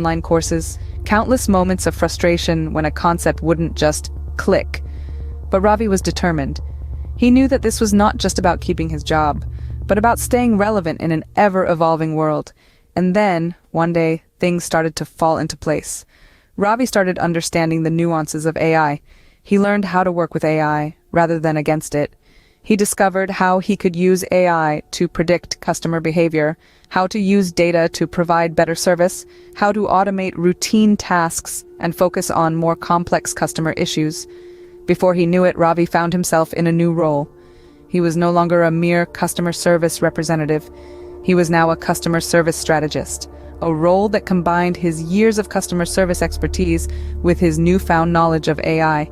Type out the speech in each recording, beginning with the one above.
online courses, countless moments of frustration when a concept wouldn't just click. But Ravi was determined. He knew that this was not just about keeping his job, but about staying relevant in an ever-evolving world. And then, one day, things started to fall into place. Ravi started understanding the nuances of AI. He learned how to work with AI rather than against it. He discovered how he could use AI to predict customer behavior, how to use data to provide better service, how to automate routine tasks and focus on more complex customer issues. Before he knew it, Ravi found himself in a new role. He was no longer a mere customer service representative. He was now a customer service strategist, a role that combined his years of customer service expertise with his newfound knowledge of AI.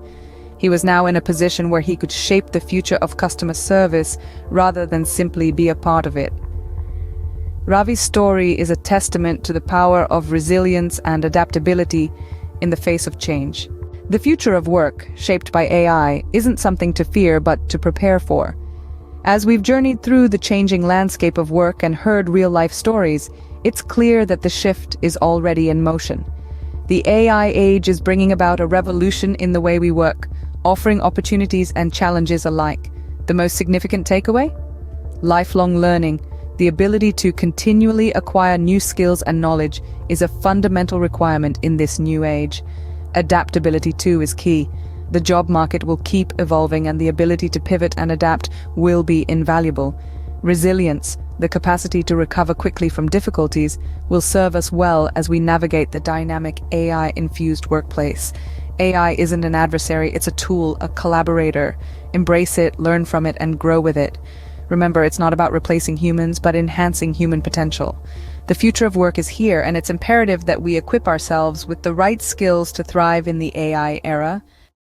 He was now in a position where he could shape the future of customer service rather than simply be a part of it. Ravi's story is a testament to the power of resilience and adaptability in the face of change. The future of work, shaped by AI, isn't something to fear but to prepare for. As we've journeyed through the changing landscape of work and heard real-life stories, it's clear that the shift is already in motion. The AI age is bringing about a revolution in the way we work, offering opportunities and challenges alike. The most significant takeaway? Lifelong learning, the ability to continually acquire new skills and knowledge, is a fundamental requirement in this new age. Adaptability too is key. The job market will keep evolving and the ability to pivot and adapt will be invaluable. Resilience, the capacity to recover quickly from difficulties, will serve us well as we navigate the dynamic AI-infused workplace. AI isn't an adversary, it's a tool, a collaborator. Embrace it, learn from it, and grow with it. Remember, it's not about replacing humans, but enhancing human potential. The future of work is here, and it's imperative that we equip ourselves with the right skills to thrive in the AI era.